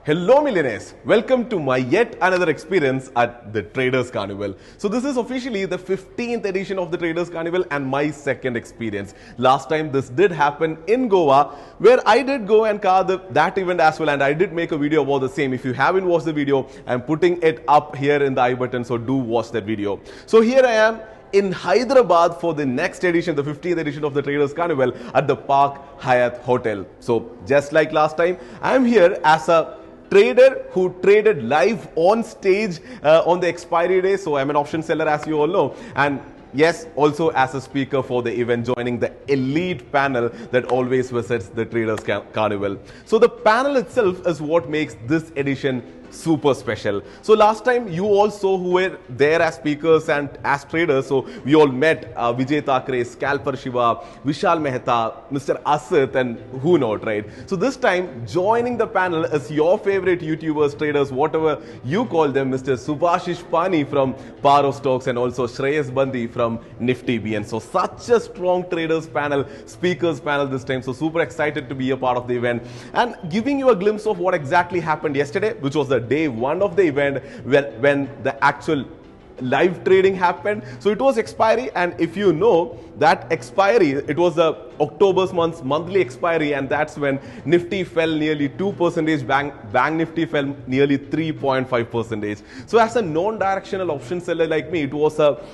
Hello millionaires, welcome to my yet another experience at the Traders Carnival. So this is officially the 15th edition of the Traders Carnival and my second experience. Last time this did happen in Goa where I did go and cover that event as well, and I did make a video about the same. If you haven't watched the video, I'm putting it up here in the I button, so do watch that video. So here I am in Hyderabad for the next edition, the 15th edition of the Traders Carnival at the Park Hyatt Hotel. So just like last time, I'm here as a trader who traded live on stage on the expiry day. So I'm an option seller, as you all know, and yes, also as a speaker for the event, joining the elite panel that always visits the Traders Carnival. So the panel itself is what makes this edition super special. So last time you also who were there as speakers and as traders, so we all met Vijay Thakre, Scalper Shiva, Vishal Mehta, Mr. Asit, and who not, right? So this time joining the panel is your favorite YouTubers, traders, whatever you call them, Mr. Subhashish Pani from Paro Stocks and also Shreyas Bandi from Nifty BN. So such a strong traders panel, speakers panel this time. So super excited to be a part of the event and giving you a glimpse of what exactly happened yesterday, which was the day one of the event when the actual live trading happened. So it was expiry, and if you know that expiry, it was the October's monthly expiry, and that's when Nifty fell nearly 2%, Bank Nifty fell nearly 3.5%. So as a non-directional option seller like me, it was a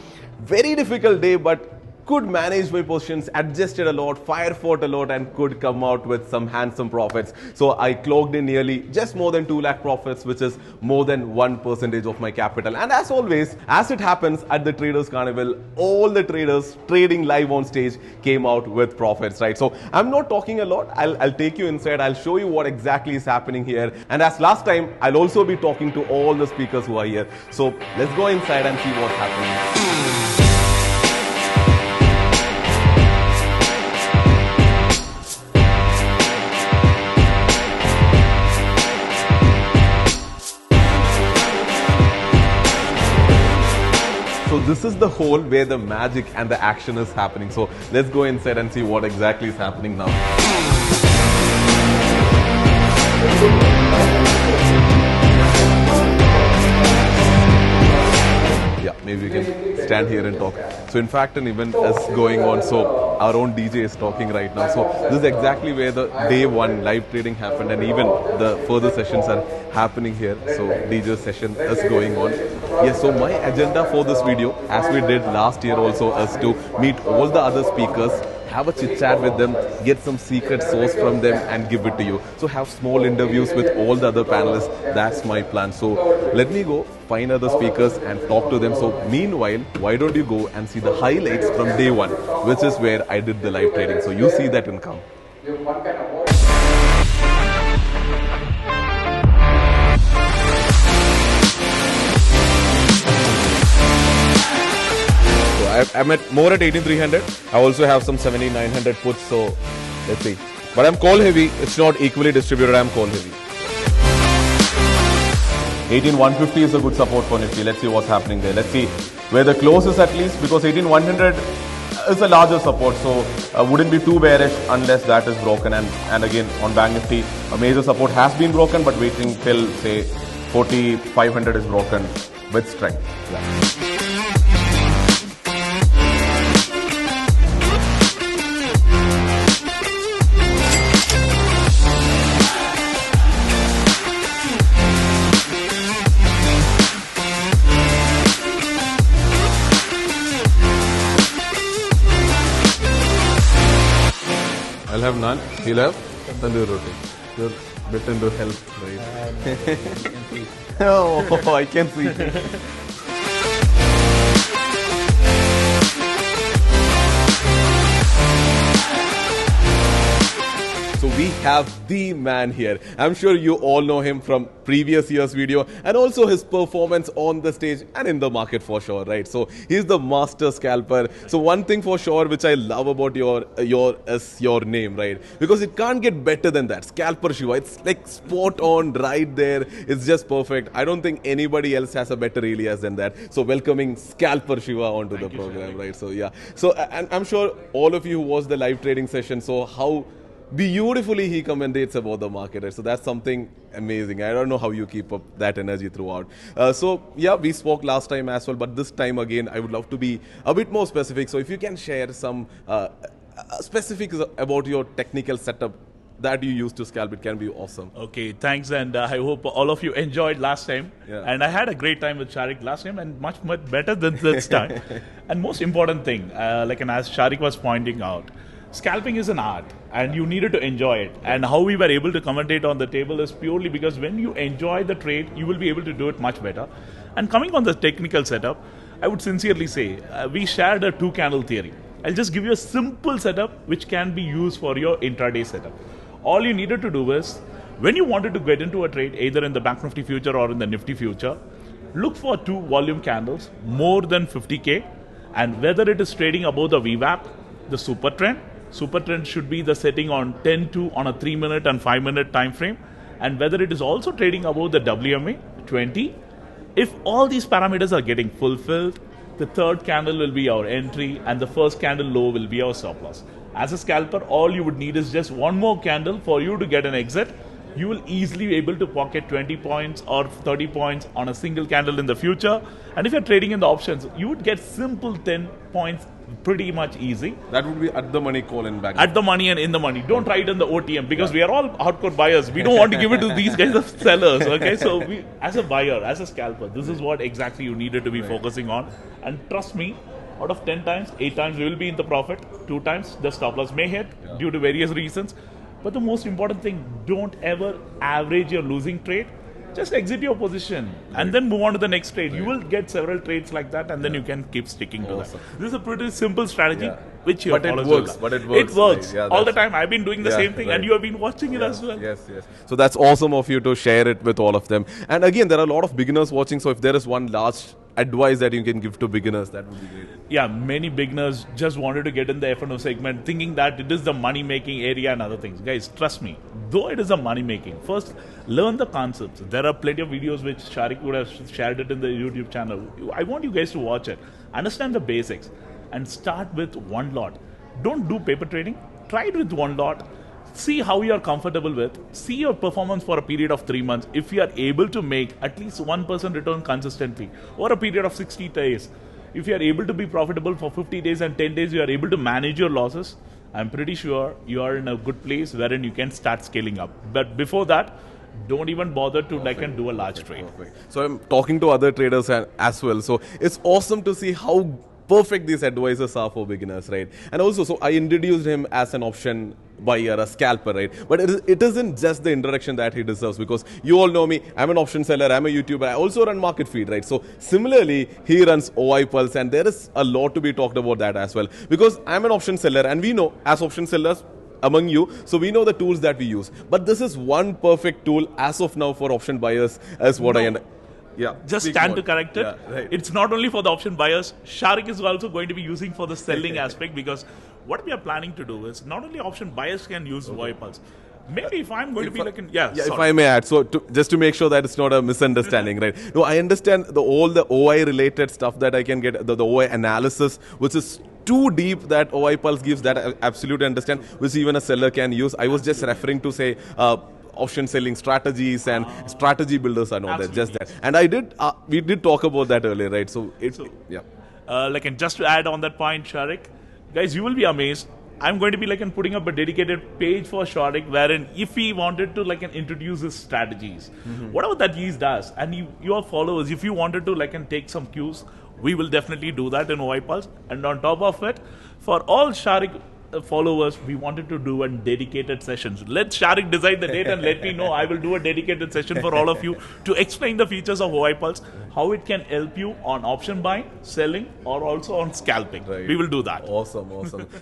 very difficult day, but could manage my positions, adjusted a lot, fire fought a lot, and could come out with some handsome profits. So I clocked in nearly just more than 2 lakh profits, which is more than 1% of my capital. And as always, as it happens at the Traders Carnival, all the traders trading live on stage came out with profits, right? So I'm not talking a lot. I'll take you inside. I'll show you what exactly is happening here. And as last time, I'll also be talking to all the speakers who are here. So let's go inside and see what's happening. So this is the hall where the magic and the action is happening. So let's go inside and see what exactly is happening now. Yeah, maybe we can stand here and talk. So in fact, an event is going on. So our own DJ is talking right now. So this is exactly where the day one live trading happened, and even the further sessions are happening here. So DJ session is going on. Yes, so my agenda for this video, as we did last year also, is to meet all the other speakers, have a chit chat with them, get some secret sauce from them and give it to you. So have small interviews with all the other panelists. That's my plan. So let me go find other speakers and talk to them. So meanwhile, why don't you go and see the highlights from day one, which is where I did the live trading. So you see that and come. I'm at more at 18,300. I also have some 7,900 puts, so let's see. But I'm call heavy. It's not equally distributed. I'm call heavy. 18,150 is a good support for Nifty. Let's see what's happening there. Let's see where the close is at least, because 18,100 is a larger support, so wouldn't be too bearish unless that is broken. And again, on Bank Nifty, a major support has been broken, but waiting till say 4,500 is broken with strength. Yeah. I'll have naan. He'll have tandoor roti. You're bit into health, right? Oh, I can see. So we have the man here. I'm sure you all know him from previous year's video and also his performance on the stage and in the market for sure, right? So he's the master scalper. So one thing for sure which I love about your name, right? Because it can't get better than that. Scalper Shiva. It's like spot on right there. It's just perfect. I don't think anybody else has a better alias than that. So welcoming Scalper Shiva onto the program, right? So yeah. So and I'm sure all of you who watched the live trading session, so how beautifully he commentates about the market, right? So that's something amazing. I don't know how you keep up that energy throughout. So yeah, we spoke last time as well, but this time again, I would love to be a bit more specific. So if you can share some specifics about your technical setup that you use to scalp, it can be awesome. Okay, thanks, and I hope all of you enjoyed last time. Yeah. And I had a great time with Sharik last time, and much better than this time. And most important thing, as Sharik was pointing out, scalping is an art, and you needed to enjoy it. And how we were able to commentate on the table is purely because when you enjoy the trade, you will be able to do it much better. And coming on the technical setup, I would sincerely say we shared a two-candle theory. I'll just give you a simple setup which can be used for your intraday setup. All you needed to do is, when you wanted to get into a trade, either in the Bank Nifty future or in the Nifty future, look for two volume candles more than 50K, and whether it is trading above the VWAP, the super trend should be the setting on 10-2 on a 3-minute and 5-minute time frame, and whether it is also trading above the WMA 20. If all these parameters are getting fulfilled, the third candle will be our entry and the first candle low will be our stop loss. As a scalper, all you would need is just one more candle for you to get an exit. You will easily be able to pocket 20 points or 30 points on a single candle in the future. And if you're trading in the options, you would get simple 10 points pretty much easy. That would be at the money call and back. At the money and in the money. Don't try it in the OTM because we are all hardcore buyers. We don't want to give it to these guys of sellers. Okay, so we, as a buyer, as a scalper, this is what exactly you needed to be focusing on. And trust me, out of 10 times, 8 times we will be in the profit. 2 times the stop loss may hit due to various reasons. But the most important thing, don't ever average your losing trade. Just exit your position and then move on to the next trade. You will get several trades like that, and then you can keep sticking to that. This is a pretty simple strategy, which you it works. But it works. It works Right. all the time. I've been doing the same thing, and you have been watching it as well. Yes. So that's awesome of you to share it with all of them. And again, there are a lot of beginners watching. So if there is one large advice that you can give to beginners, that would be great. Yeah, many beginners just wanted to get in the F&O segment thinking that it is the money-making area and other things. Guys, trust me, though it is a money-making, first learn the concepts. There are plenty of videos which Sharik would have shared it in the YouTube channel. I want you guys to watch it. Understand the basics and start with one lot. Don't do paper trading. Try it with one lot. See how you are comfortable with. See your performance for a period of 3 months. If you are able to make at least 1% return consistently over a period of 60 days, if you are able to be profitable for 50 days and 10 days, you are able to manage your losses, I'm pretty sure you are in a good place wherein you can start scaling up. But before that, don't even bother to and do a large trade. So I'm talking to other traders as well. So it's awesome to see how perfect these advisors are for beginners, right? And also, so I introduced him as an option buyer, a scalper, right? But it isn't just the introduction that he deserves, because you all know me, I'm an option seller, I'm a YouTuber, I also run Market Feed, right? So similarly, he runs OI Pulse, and there is a lot to be talked about that as well, because I'm an option seller, and we know as option sellers among you, so we know the tools that we use. But this is one perfect tool as of now for option buyers, as what I understand. Yeah, just stand to correct it. Yeah, right. It's not only for the option buyers. Sharik is also going to be using for the selling aspect, because what we are planning to do is not only option buyers can use OI Pulse. Maybe if I'm going to be if I may add, so just to make sure that it's not a misunderstanding, right? No, I understand all the OI related stuff that I can get, the OI analysis, which is too deep that OI Pulse gives, that I absolutely understand, which even a seller can use. I was just referring to say option selling strategies and strategy builders are not there, just that. And we did talk about that earlier, right? So and just to add on that point, Sharik, guys, you will be amazed. I'm going to be putting up a dedicated page for Sharik, wherein if he wanted to introduce his strategies, whatever that he does, and your followers, if you wanted to take some cues, we will definitely do that in OI Pulse. And on top of it, for all Sharik followers, we wanted to do a dedicated sessions. Let Sharik decide the date and let me know. I will do a dedicated session for all of you to explain the features of OI Pulse, how it can help you on option buying, selling, or also on scalping. Right. We will do that. Awesome.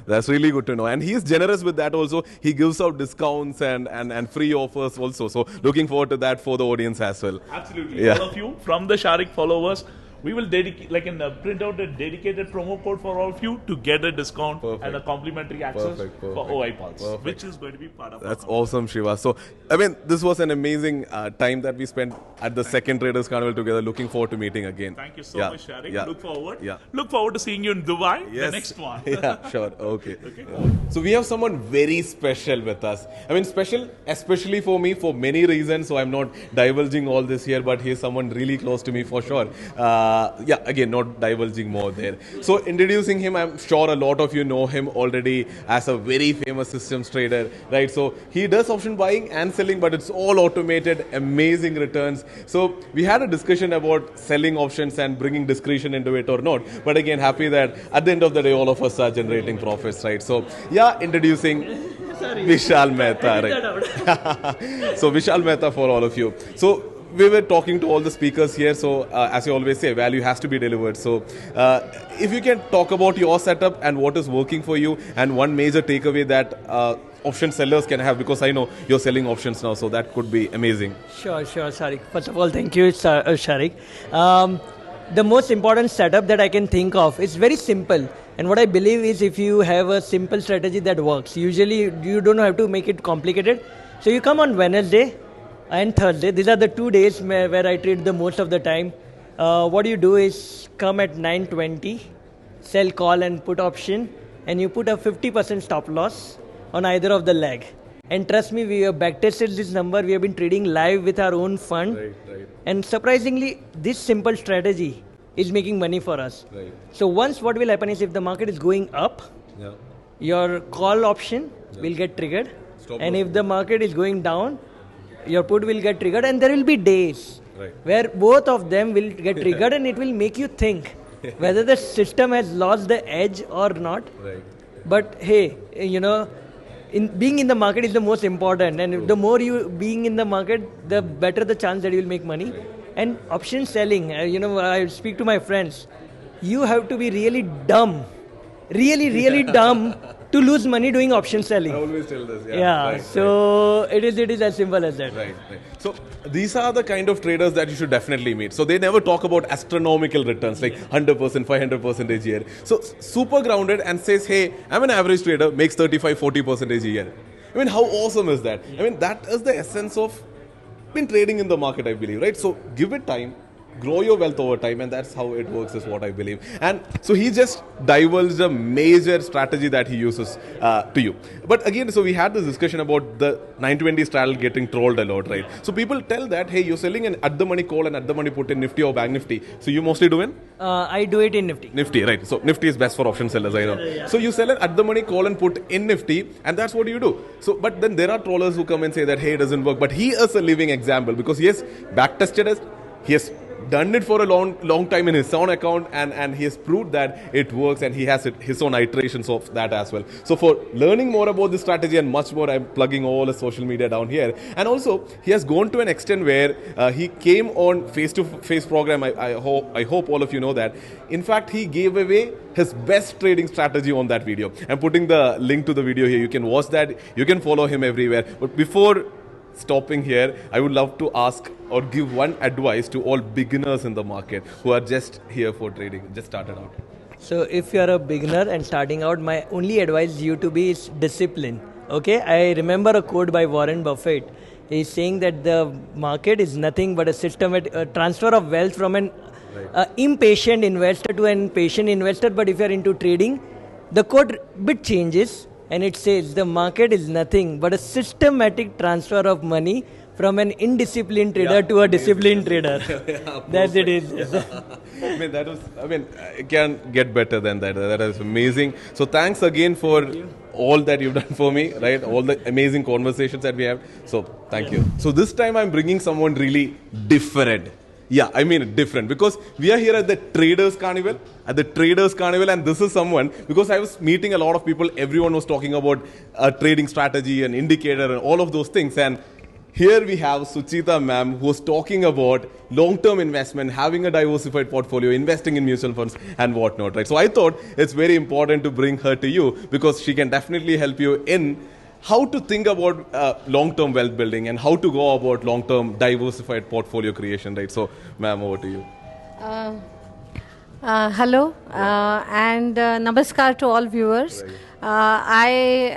That's really good to know. And he is generous with that also. He gives out discounts and free offers also. So looking forward to that for the audience as well. Absolutely. Yeah. All of you from the Sharik followers, we will print out a dedicated promo code for all of you to get a discount and a complimentary access for OI Pulse, which is going to be part of That's awesome, Shiva. So, I mean, this was an amazing time that we spent at the second Traders Carnival together. Looking forward to meeting again. Thank you so much, Sharik. Yeah. Look forward. Yeah. Look forward to seeing you in Dubai, Yes. the next one. Yeah, sure. Okay. So we have someone very special with us. I mean, special especially for me for many reasons. So I'm not divulging all this here, but he's someone really close to me for sure. Yeah, again, not divulging more there. So introducing him, I'm sure a lot of you know him already as a very famous systems trader, right? So he does option buying and selling, but it's all automated, amazing returns. So we had a discussion about selling options and bringing discretion into it or not. But again, happy that at the end of the day, all of us are generating profits, right? So yeah, introducing Vishal Mehta, right? So Vishal Mehta for all of you. So we were talking to all the speakers here. So as you always say, value has to be delivered. So if you can talk about your setup and what is working for you and one major takeaway that option sellers can have, because I know you're selling options now, so that could be amazing. Sure, Sharik. First of all, thank you, Sharik. The most important setup that I can think of is very simple. And what I believe is if you have a simple strategy that works, usually you don't have to make it complicated. So you come on Wednesday and Thursday. These are the 2 days where I trade the most of the time. What you do is come at 9:20, sell call and put option, and you put a 50% stop loss on either of the leg. And trust me, we have backtested this number. We have been trading live with our own fund. Right. And surprisingly, this simple strategy is making money for us. Right. So once what will happen is if the market is going up, Yeah. your call option will get triggered. Stop And loss. if the market is going down, your put will get triggered. And there will be days Right. where both of them will get triggered and it will make you think whether the system has lost the edge or not. Right. But hey, being in the market is the most important, and the more you being in the market, the better the chance that you will make money. And option selling, I speak to my friends, you have to be really dumb, really dumb to lose money doing option selling. I always tell this. Yeah, Right, so it is as simple as that. Right. So these are the kind of traders that you should definitely meet. So they never talk about astronomical returns like 100%, 500% a year. So super grounded and says, hey, I'm an average trader, makes 35, 40% a year. I mean, how awesome is that? I mean, that is the essence of been trading in the market, I believe, right? So give it time, grow your wealth over time, and that's how it works, is what I believe. And so he just divulged a major strategy that he uses to you. But again, so we had this discussion about the 920 straddle getting trolled a lot, right? So people tell that, hey, you're selling an at the money call and at the money put in Nifty or Bank Nifty. So you mostly do in I do it in Nifty. Nifty, right? So Nifty is best for option sellers, I know. So you sell an at the money call and put in Nifty, and that's what you do. So, but then there are trollers who come and say that, hey, it doesn't work. But he is a living example because he has back-tested it. He has done it for a long time in his own account, and he has proved that it works, and he has his own iterations of that as well. So for learning more about this strategy and much more, I'm plugging all his social media down here. And also, he has gone to an extent where he came on face-to-face program. I hope all of you know that. In fact, he gave away his best trading strategy on that video. I'm putting the link to the video here. You can watch that. You can follow him everywhere. But before stopping here, I would love to ask or give one advice to all beginners in the market who are just here for trading, just started out. So if you are a beginner and starting out, my only advice you to be is discipline. Okay, I remember a quote by Warren Buffett. He's saying that the market is nothing but a systematic transfer of wealth from an impatient investor to an patient investor. But if you are into trading, the quote bit changes. And it says the market is nothing but a systematic transfer of money from an indisciplined trader to a disciplined trader. That's it. It can get better than that. That is amazing. So thanks again for all that you've done for me, right? All the amazing conversations that we have. So thank you. So this time I'm bringing someone really different. Yeah, I mean different, because we are here at the Traders Carnival, and this is someone, because I was meeting a lot of people, everyone was talking about a trading strategy and indicator and all of those things, and here we have Suchita ma'am, who was talking about long-term investment, having a diversified portfolio, investing in mutual funds and whatnot, right? So I thought it's very important to bring her to you, because she can definitely help you in how to think about long-term wealth building and how to go about long-term diversified portfolio creation, right? So, ma'am, over to you. Hello and namaskar to all viewers. I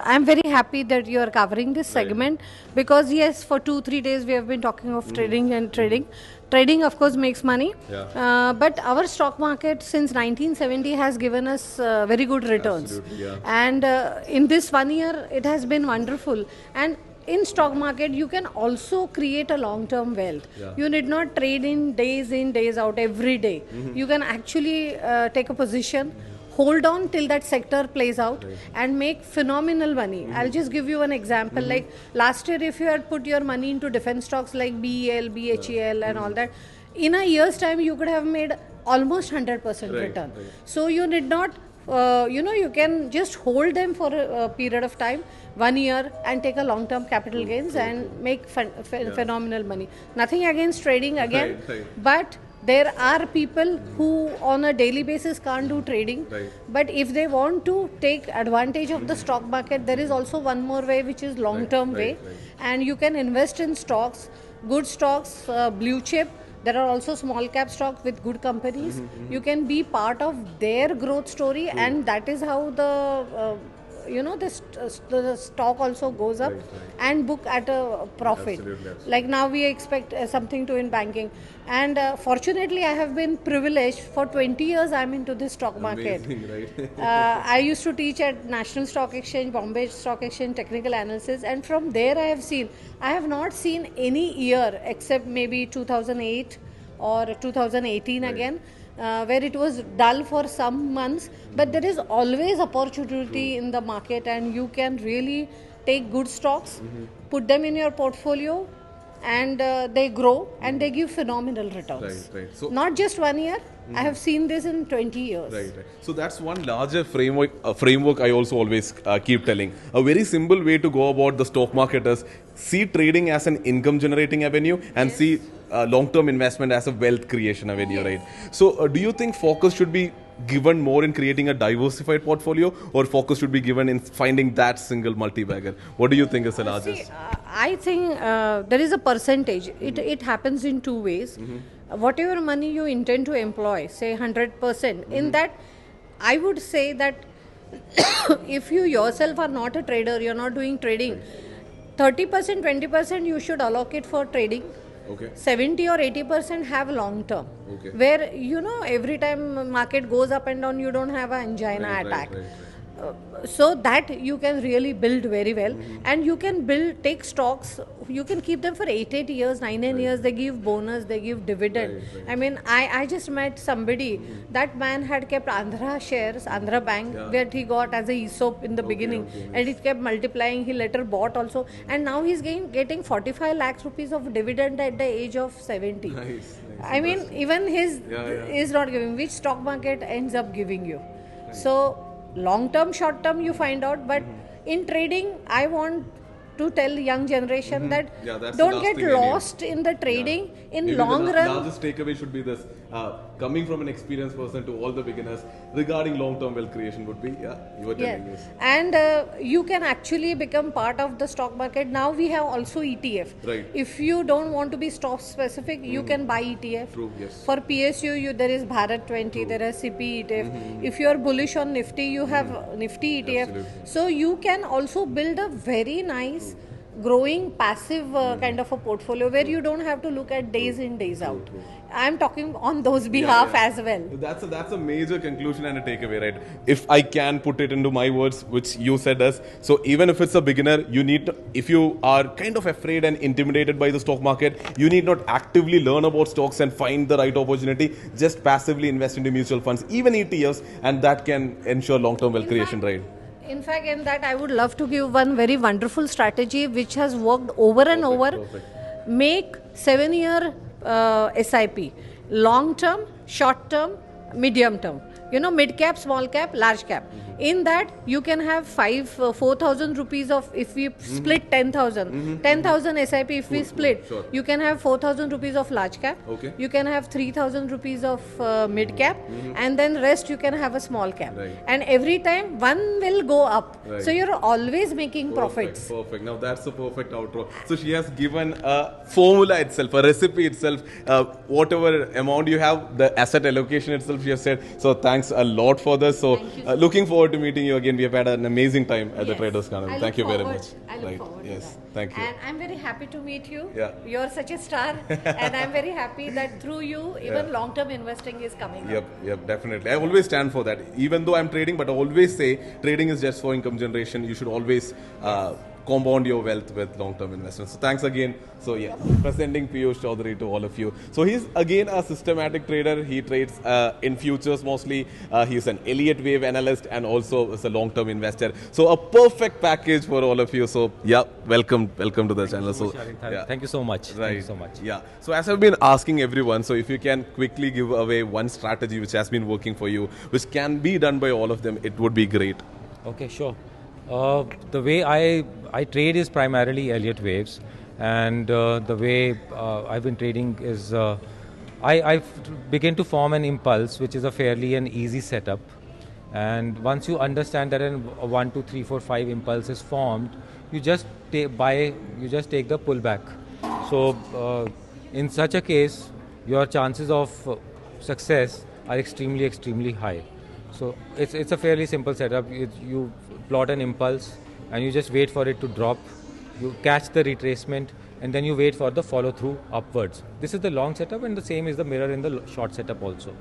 am very happy that you are covering this segment because yes, for 2-3 days we have been talking of trading and trading. Trading, of course, makes money, but our stock market since 1970 has given us very good returns. Absolutely, yeah. And in this 1 year, it has been wonderful. And in stock market you can also create a long term wealth. You need not trade in days out every day. You can actually take a position, hold on till that sector plays out, and make phenomenal money. I'll just give you an example. Like last year, if you had put your money into defense stocks like BEL, BHEL and all that, in a year's time you could have made almost 100% return. So you need not you can just hold them for a period of time, 1 year, and take a long term capital gains and make phenomenal money. Nothing against trading again, but there are people who on a daily basis can't do trading, but if they want to take advantage of the stock market, there is also one more way, which is long term way. And you can invest in stocks, good stocks, blue chip. There are also small cap stocks with good companies. You can be part of their growth story, and that is how the the stock also goes up and book at a profit. Like now we expect something to in banking, and fortunately I have been privileged. For 20 years I'm into this stock market. I used to teach at National Stock Exchange, Bombay Stock Exchange, technical analysis, and from there I have not seen any year except maybe 2008 or 2018 again, where it was dull for some months, but there is always opportunity in the market, and you can really take good stocks, put them in your portfolio, and they grow and they give phenomenal returns. So not just 1 year. I have seen this in 20 years. So that's one larger framework I also always keep telling. A very simple way to go about the stock market is see trading as an income generating avenue and see long-term investment as a wealth creation avenue, right? So do you think focus should be given more in creating a diversified portfolio, or focus should be given in finding that single multi-bagger? What do you think is the largest? I think there is a percentage. It happens in two ways. Whatever money you intend to employ, say 100%, in that I would say that if you yourself are not a trader, you're not doing trading, 30%, 20% you should allocate for trading. 70 or 80% have long term, where every time market goes up and down, you don't have an angina attack. So that you can really build very well, and you can take stocks, you can keep them for 8 years, 9 years. They give bonus, they give dividend. I mean, I just met somebody, that man had kept Andhra shares, Andhra Bank, where he got as a ESOP in the beginning, and it kept multiplying. He later bought also, and now he's getting 45 lakhs rupees of dividend at the age of 70. I mean, even his is not giving, which stock market ends up giving you. So long term, short term, you find out, but in trading, I want to tell young generation that don't get lost in the trading. In Maybe long the run, largest takeaway should be this, coming from an experienced person to all the beginners regarding long-term wealth creation would be, you were telling this. And you can actually become part of the stock market. Now we have also ETF. If you don't want to be stock specific, you can buy ETF. For PSU, there is Bharat 20, there is CP ETF. If you are bullish on Nifty, you have Nifty ETF. So you can also build a very nice growing passive kind of a portfolio where you don't have to look at days in, days out. I'm talking on those behalf as well. That's a major conclusion and a takeaway, right? If I can put it into my words, which you said as, so even if it's a beginner, you need to, if you are kind of afraid and intimidated by the stock market, you need not actively learn about stocks and find the right opportunity. Just passively invest into mutual funds, even ETFs, and that can ensure long-term wealth creation, right? In fact, in that, I would love to give one very wonderful strategy which has worked over and over. Make 7-year SIP, long term, short term, medium term. You know, mid cap, small cap, large cap. In that, you can have 4,000 rupees of, if we split 10,000, 10,000 SIP if we split, Sure. you can have 4,000 rupees of large cap. Okay. You can have 3,000 rupees of mid cap, and then rest you can have a small cap. Right. And every time one will go up. Right. So you're always making profits. Perfect. Now that's a perfect outro. So she has given a formula itself, a recipe itself, whatever amount you have, the asset allocation itself, she has said. So thanks a lot for this. So Thank you so looking forward to meeting you again. We have had an amazing time at the Yes. Traders Carnival. I Thank look you very forward- much. I look forward to Yes. that. Thank you. And I'm very happy to meet you. Yeah. You're such a star, and I'm very happy that through you, even Yeah. long-term investing is coming up. Yep, definitely. I always stand for that. Even though I'm trading, but I always say trading is just for income generation. You should always compound your wealth with long-term investments. So thanks again. So yeah, presenting Piyush Chaudhary to all of you. So he's again a systematic trader. He trades in futures mostly. He's an Elliott Wave analyst and also is a long-term investor. So a perfect package for all of you. So yeah, welcome to the channel. So yeah. Thank you so much. Thank Right. you so much. Yeah. So as I've been asking everyone, so if you can quickly give away one strategy which has been working for you, which can be done by all of them, it would be great. Okay, sure. The way I trade is primarily Elliott waves, and the way I've been trading is I begin to form an impulse, which is a fairly an easy setup. And once you understand that a 1, 2, 3, 4, 5 impulse is formed, you just take the pullback. So in such a case, your chances of success are extremely high. So it's a fairly simple setup. You plot an impulse and you just wait for it to drop. You catch the retracement and then you wait for the follow through upwards. This is the long setup, and the same is the mirror in the short setup also.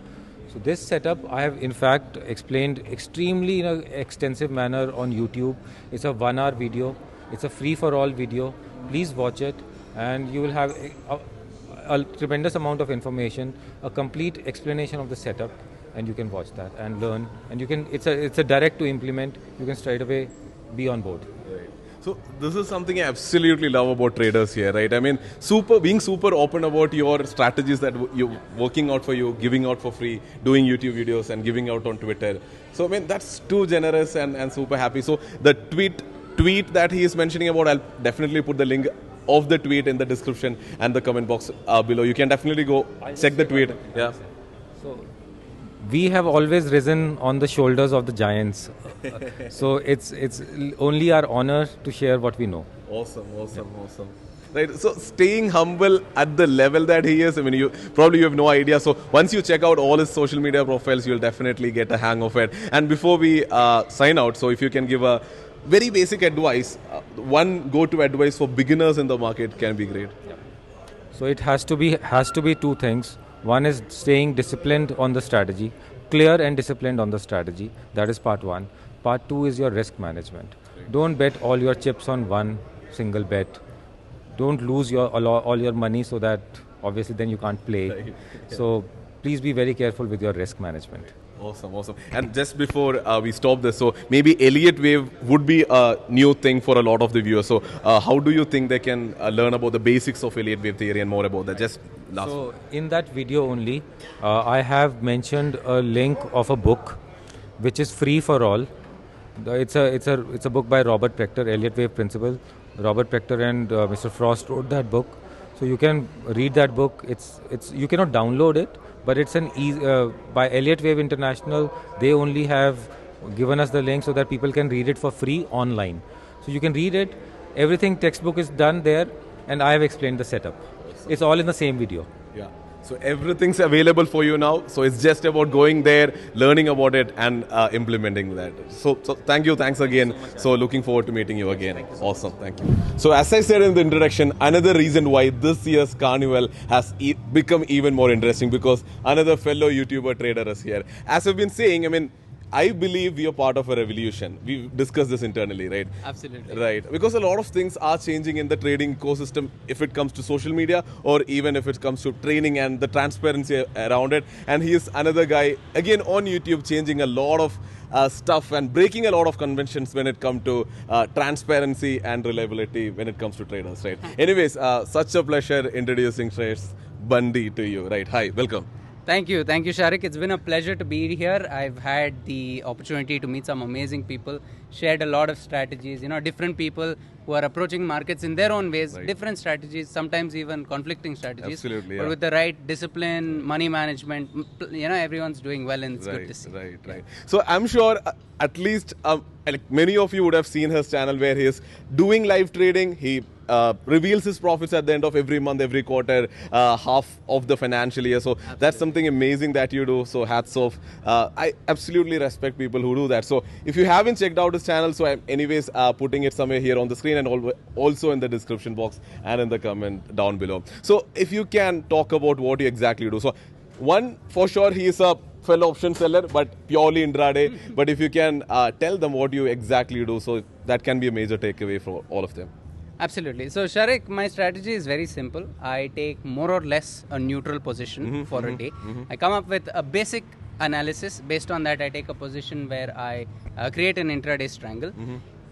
So this setup I have in fact explained extremely in an extensive manner on YouTube. It's a 1 hour video. It's a free for all video. Please watch it and you will have a tremendous amount of information, a complete explanation of the setup, and you can watch that and learn, and you can it's a direct to implement. You can straight away be on board. So this is something I absolutely love about traders here, right? I mean, being super open about your strategies that you're working out for you, giving out for free, doing YouTube videos and giving out on Twitter. So I mean, that's too generous and super happy. So the tweet that he is mentioning about, I'll definitely put the link of the tweet in the description and the comment box below. You can definitely go check the tweet. Yeah. So we have always risen on the shoulders of the giants. So it's only our honor to share what we know. Awesome. Right, so staying humble at the level that he is, I mean, you have no idea. So once you check out all his social media profiles, you'll definitely get a hang of it. And before we sign out, so if you can give a very basic advice, one go-to advice for beginners in the market can be great. So it has to be two things. One is staying disciplined on the strategy, clear and disciplined on the strategy. That is part one. Part two is your risk management. Don't bet all your chips on one single bet. Don't lose all your money, so that obviously then you can't play. Right. Yeah. So please be very careful with your risk management. Awesome. And just before we stop this, so maybe Elliott Wave would be a new thing for a lot of the viewers. So how do you think they can learn about the basics of Elliott Wave theory and more about that? Just last. So in that video only, I have mentioned a link of a book, which is free for all. It's a book by Robert Prechter, Elliott Wave Principle. Robert Prechter and Mr. Frost wrote that book. So you can read that book. You cannot download it, but it's by Elliott Wave International. They only have given us the link so that people can read it for free online. So you can read it. Everything textbook is done there, and I have explained the setup. Awesome. It's all in the same video. Yeah. So everything's available for you now. So it's just about going there, learning about it, and implementing that. So thanks again. So looking forward to meeting you again. Awesome, thank you. So as I said in the introduction, another reason why this year's carnival has become even more interesting, because another fellow YouTuber trader is here. As I've been saying, I mean, I believe we are part of a revolution. We've discussed this internally, right? Absolutely. Right. Because a lot of things are changing in the trading ecosystem if it comes to social media, or even if it comes to training and the transparency around it. And he is another guy, again on YouTube, changing a lot of stuff and breaking a lot of conventions when it comes to transparency and reliability when it comes to traders, right? Anyways, such a pleasure introducing Shreyas Bundy to you, right? Hi, welcome. Thank you, Sharik. It's been a pleasure to be here. I've had the opportunity to meet some amazing people, shared a lot of strategies. Different people who are approaching markets in their own ways, different strategies, sometimes even conflicting strategies. Absolutely, but yeah. with the right discipline, money management, everyone's doing well, and it's good to see. Right. So I'm sure at least like many of you would have seen his channel where he is doing live trading. He reveals his profits at the end of every month, every quarter, half of the financial year. So that's something amazing that you do. So hats off. I absolutely respect people who do that. So if you haven't checked out his channel, so I'm anyways putting it somewhere here on the screen and also in the description box and in the comment down below. So if you can talk about what you exactly do. So one, for sure, he is a fellow option seller, but purely intraday. But if you can tell them what you exactly do, so that can be a major takeaway for all of them. Absolutely. So, Sharik, my strategy is very simple. I take more or less a neutral position for a day. I come up with a basic analysis. Based on that, I take a position where I create an intraday strangle.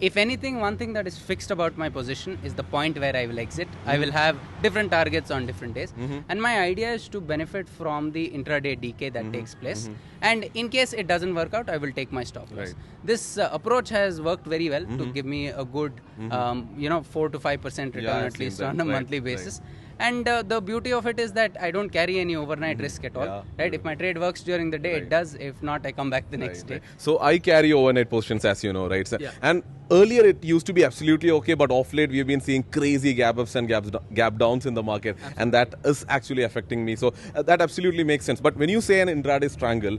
If anything, one thing that is fixed about my position is the point where I will exit. I will have different targets on different days. And my idea is to benefit from the intraday decay that takes place. And in case it doesn't work out, I will take my stop loss. This approach has worked very well to give me a good, 4 to 5% return at least on a monthly basis. And the beauty of it is that I don't carry any overnight risk at all. Right? If my trade works during the day, it does. If not, I come back the next day. So I carry overnight positions, as you know, right? So, and earlier it used to be absolutely okay, but off late we've been seeing crazy gap ups and gap downs in the market, and that is actually affecting me. So that absolutely makes sense. But when you say an intraday strangle,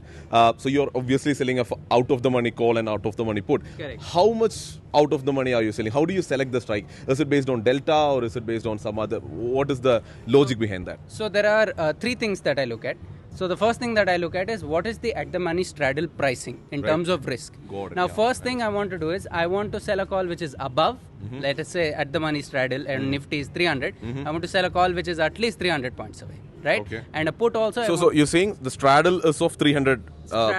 so you're obviously selling a out of the money call and out of the money put. Correct. How much out of the money are you selling? How do you select the strike? Is it based on delta or is it based on some other? What is the logic behind that? So there are three things that I look at. So the first thing that I look at is what is the at the money straddle pricing in terms of risk. Now, first thing I want to do is I want to sell a call which is above, let us say at the money straddle and Nifty is 300. I want to sell a call which is at least 300 points away, right? Okay. And a put also. So you're saying the straddle is of 300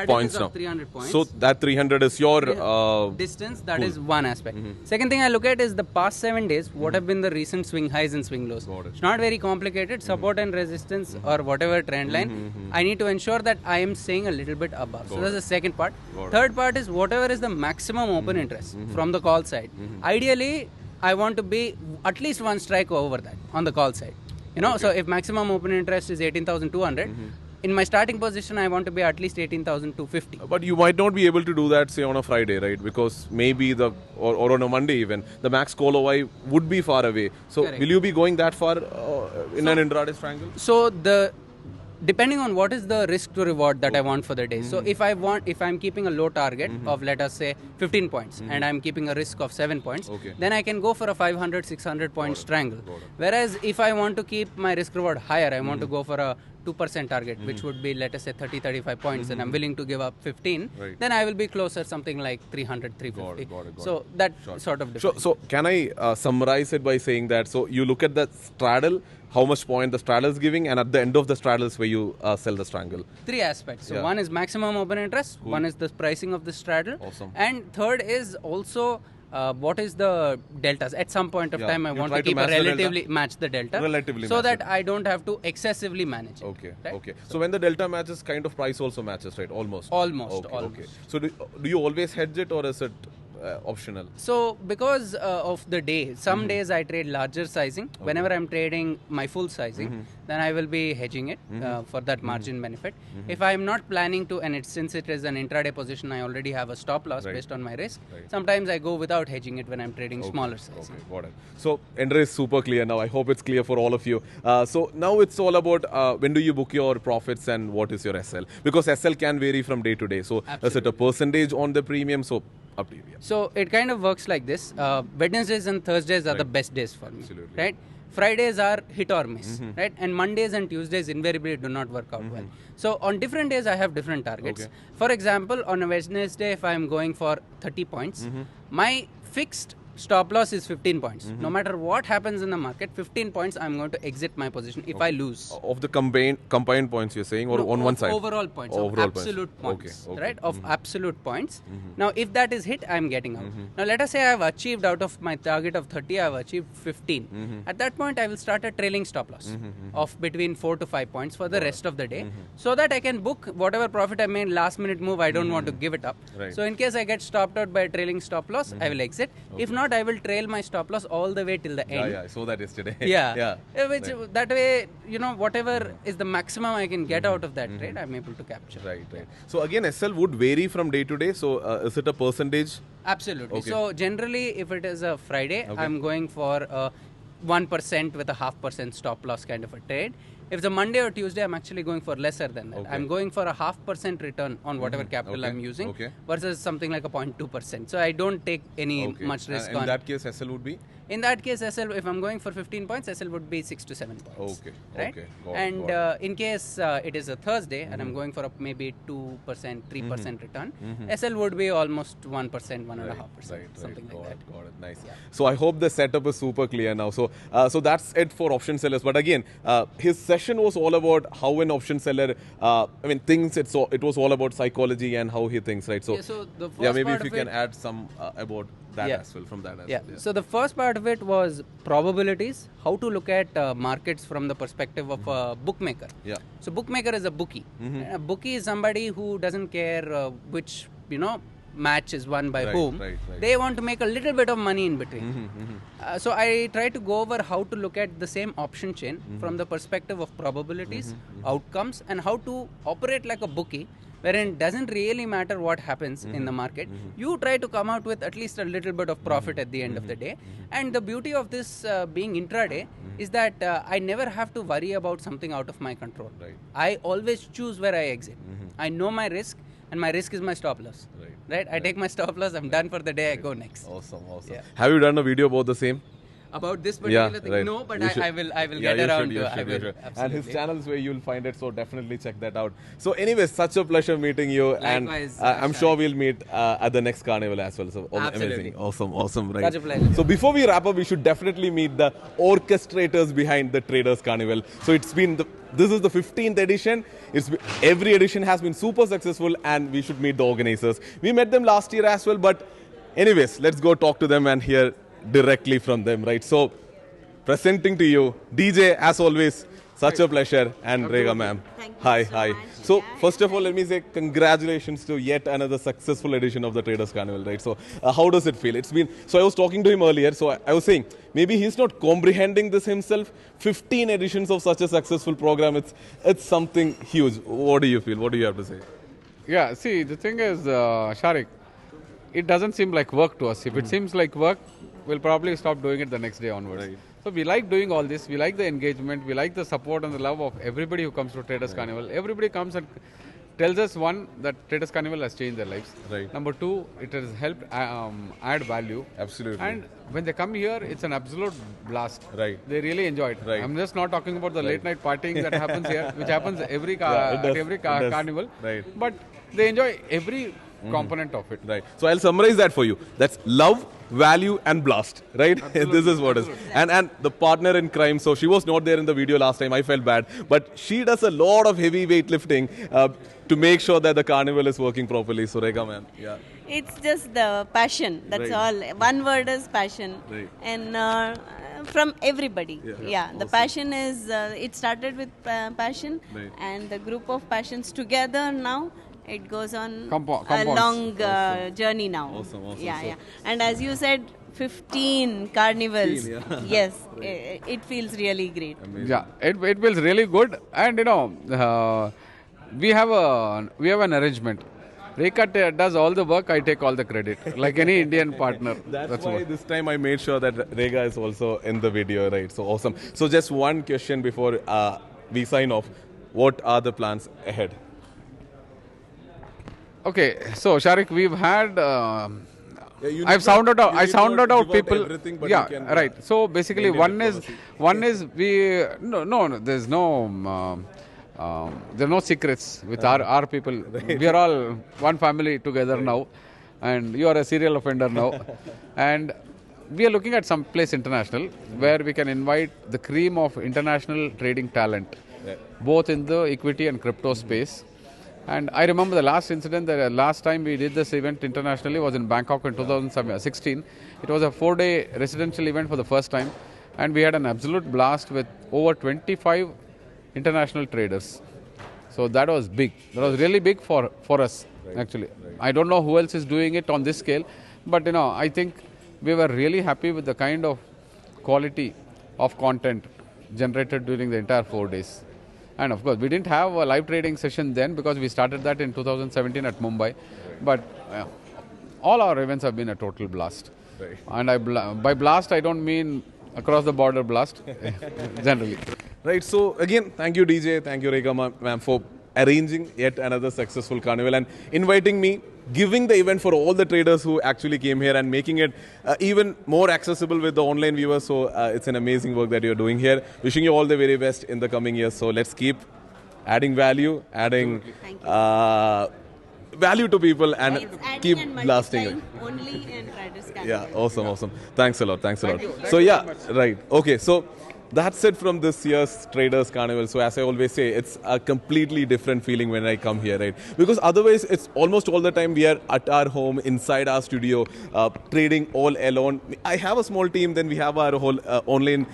points now. 300 points. So that 300 is your distance. That is one aspect. Second thing I look at is the past 7 days. What have been the recent swing highs and swing lows? It's not very complicated. Support and resistance or whatever trend line. I need to ensure that I am staying a little bit above. So that's the second part. Third part is whatever is the maximum open interest from the call side. Ideally, I want to be at least one strike over that on the call side. So if maximum open interest is 18,200. In my starting position, I want to be at least 18,250. But you might not be able to do that, say, on a Friday, right? Because maybe or on a Monday even, the max call OI would be far away. So Correct. will you be going that far in an intraday strangle? So depending on what is the risk to reward that I want for the day. So if I'm keeping a low target of, let us say, 15 points and I'm keeping a risk of 7 points, then I can go for a 500, 600 point strangle. Whereas if I want to keep my risk reward higher, I want to go for a 2% target, which would be, let us say, 30, 35 points, and I'm willing to give up 15, then I will be closer something like 300, 350. So that sort of difference. So can I summarize it by saying that, so you look at the straddle, how much point the straddle is giving, and at the end of the straddle is where you sell the strangle. Three aspects. So one is maximum open interest, one is the pricing of the straddle, and third is also what is the deltas. At some point of time, I want to keep match the delta, so that I don't have to excessively manage it. Okay. So when the delta matches, kind of price also matches, right? Almost. Okay. So do you always hedge it, or is it optional? So because of the day, some days I trade larger sizing. Whenever I'm trading my full sizing, then I will be hedging it for that margin benefit. If I'm not planning to, and since it is an intraday position, I already have a stop loss based on my risk. Sometimes I go without hedging it when I'm trading smaller sizing. Got it. So Ender is super clear now. I hope it's clear for all of you. So now it's all about when do you book your profits and what is your SL? Because SL can vary from day to day. So is it a percentage on the premium? So up to you. So it kind of works like this. Wednesdays and Thursdays are the best days for me, right? Fridays are hit or miss, right? And Mondays and Tuesdays invariably do not work out well. So on different days, I have different targets. For example, on a Wednesday, if I am going for 30 points, my fixed stop loss is 15 points. No matter what happens in the market, 15 points I'm going to exit my position if I lose. Of the combined points you're saying, or No, on one of side? overall points, of Overall absolute points, Okay. right? Of absolute points. Now, if that is hit, I'm getting out. Now, let us say I've achieved out of my target of 30, I've achieved 15. At that point, I will start a trailing stop loss of between 4 to 5 points for the rest of the day, so that I can book whatever profit I made last minute move. I don't want to give it up. Right. So, in case I get stopped out by a trailing stop loss, I will exit. If not, I will trail my stop loss all the way till the end. I saw that yesterday. Yeah. Which that way, whatever is the maximum I can get out of that trade, I'm able to capture. Right. So again, SL would vary from day to day. So is it a percentage? Absolutely. Okay. So generally, if it is a Friday, I'm going for 1% with a 0.5% stop loss kind of a trade. If it's a Monday or Tuesday, I'm actually going for lesser than that. Okay. I'm going for a 0.5% return on whatever capital I'm using versus something like a 0.2%. So I don't take any much risk And on. in that case, SL would be? In that case, SL, if I'm going for 15 points, SL would be 6 to 7 points. Okay. Right? Got And it. in case it is a Thursday and I'm going for a maybe 2%, 3% return, SL would be almost 1%, 1.5%, something like that. Got it. Nice. So I hope the setup is super clear now. So that's it for option sellers. But again, his session was all about how an option seller, thinks. It was all about psychology and how he thinks, right? So, So the first maybe part if you of can it- add some about that as well, from that as well. So the first part of it was probabilities, how to look at markets from the perspective of a bookmaker. Yeah. So bookmaker is a bookie. A bookie is somebody who doesn't care which, match is won by whom. Right. They want to make a little bit of money in between. So I try to go over how to look at the same option chain from the perspective of probabilities, outcomes, and how to operate like a bookie, wherein it doesn't really matter what happens in the market. You try to come out with at least a little bit of profit at the end of the day. And the beauty of this being intraday is that I never have to worry about something out of my control. Right. I always choose where I exit. I know my risk, and my risk is my stop loss. Right? I take my stop loss, I'm done for the day, I go next. Awesome. Yeah. Have you done a video about the same? About this particular thing, right. no, but You should- I will Yeah, get you around should, to I will. And his Absolutely. channel is where you'll find it, so definitely check that out. So anyways, such a pleasure meeting you. Likewise, And I'm Shah. sure we'll meet at the next carnival as well. So Absolutely. amazing. Awesome, right? Such a pleasure. So before we wrap up, we should definitely meet the orchestrators behind the Traders Carnival. So this is the 15th edition. Every edition has been super successful, and we should meet the organizers. We met them last year as well, but anyways, let's go talk to them and hear directly from them, right? So presenting to you, DJ, as always, such a pleasure, and Rega ma'am. Thank you Hi. so much. So Yeah, first of all, let me say congratulations to yet another successful edition of the Traders Carnival, right? So how does it feel? So I was talking to him earlier, so I was saying, maybe he's not comprehending this himself. 15 editions of such a successful program, it's something huge. What do you feel? What do you have to say? Yeah, see, the thing is, Sharik, it doesn't seem like work to us. If it seems like work, we'll probably stop doing it the next day onwards. Right. So we like doing all this. We like the engagement. We like the support and the love of everybody who comes to Traders Carnival. Everybody comes and tells us, one, that Traders Carnival has changed their lives. Right. Number two, it has helped add value. Absolutely. And when they come here, it's an absolute blast. Right. They really enjoy it. Right. I'm just not talking about the late night partying that happens here, which happens Yeah, it at does. every It does. carnival. Right. But they enjoy every component of it. Right. So I'll summarize that for you. That's love, value, and blast. Right? This is what it is. And the partner in crime. So she was not there in the video last time. I felt bad, but she does a lot of heavy weightlifting to make sure that the carnival is working properly. So Rega ma'am. Yeah. It's just the passion. That's Right. all. One word is passion. Right. And from everybody. Yeah. The passion is. It started with passion, Right. and the group of passions together now. It goes on a Compounds. long journey now. Awesome. Yeah, So- yeah. And as you said, 15 carnivals. 15, yeah. Yes, it feels really great. Yeah, it feels really good. And we have an arrangement. Rekha does all the work, I take all the credit, like any Indian partner. That's why what. this time I made sure that Rega is also in the video, right? So awesome. So just one question before we sign off. What are the plans ahead? Okay, so Sharik, we've had. you I've need sounded not- out. you I need sounded not out give out people. everything, but Yeah, you can, right. So basically, maintain one is we. No. There's no. There are no secrets with our people. We are all one family together now, and you are a serial offender now, and we are looking at some place international where we can invite the cream of international trading talent, both in the equity and crypto space. And I remember the last incident, the last time we did this event internationally was in Bangkok in 2016. It was a 4-day residential event for the first time, and we had an absolute blast with over 25 international traders. So that was big. That was really big for us, actually. I don't know who else is doing it on this scale, but I think we were really happy with the kind of quality of content generated during the entire 4 days. And of course, we didn't have a live trading session then because we started that in 2017 at Mumbai. But all our events have been a total blast. Right. And by blast, I don't mean across the border blast, generally. Right, so again, thank you DJ, thank you Rekha ma'am for arranging yet another successful carnival and inviting me, giving the event for all the traders who actually came here and making it even more accessible with the online viewers. So it's an amazing work that you're doing here. Wishing you all the very best in the coming years. So let's keep adding value, adding value to people and keep blasting. Only in Traders Capital. Yeah, awesome. Thanks a lot. So yeah, right. Okay, so that's it from this year's Traders Carnival. So as I always say, it's a completely different feeling when I come here, right? Because otherwise, it's almost all the time we are at our home, inside our studio, trading all alone. I have a small team, then we have our whole online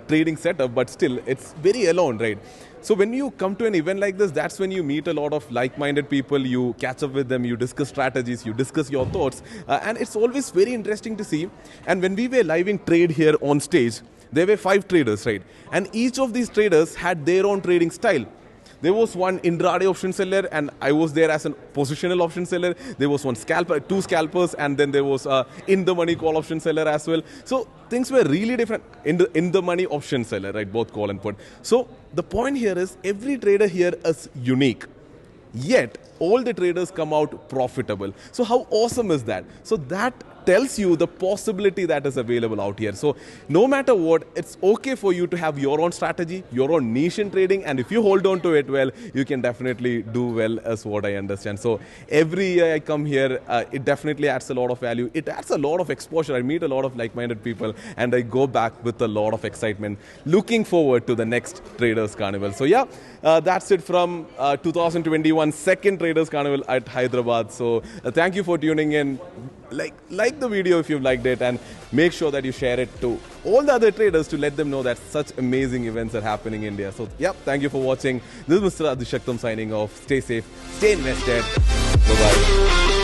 trading setup, but still, it's very alone, right? So when you come to an event like this, that's when you meet a lot of like-minded people, you catch up with them, you discuss strategies, you discuss your thoughts, and it's always very interesting to see. And when we were live in trade here on stage, there were 5 traders, right? And each of these traders had their own trading style. There was one intraday option seller, and I was there as a positional option seller. There was one scalper, 2 scalpers, and then there was in the money call option seller as well. So things were really different in the money option seller, right? Both call and put. So the point here is every trader here is unique. Yet all the traders come out profitable. So how awesome is that? So that tells you the possibility that is available out here. So no matter what, it's okay for you to have your own strategy, your own niche in trading, and if you hold on to it well, you can definitely do well, as what I understand. So every year I come here, it definitely adds a lot of value. It adds a lot of exposure. I meet a lot of like-minded people, and I go back with a lot of excitement, looking forward to the next Traders Carnival. So yeah, that's it from 2021 second Traders Carnival at Hyderabad. So thank you for tuning in. Like the video if you've liked it, and make sure that you share it to all the other traders to let them know that such amazing events are happening in India. So yeah, thank you for watching. This is Mr. Adishaktam signing off. Stay safe, stay invested. Bye-bye.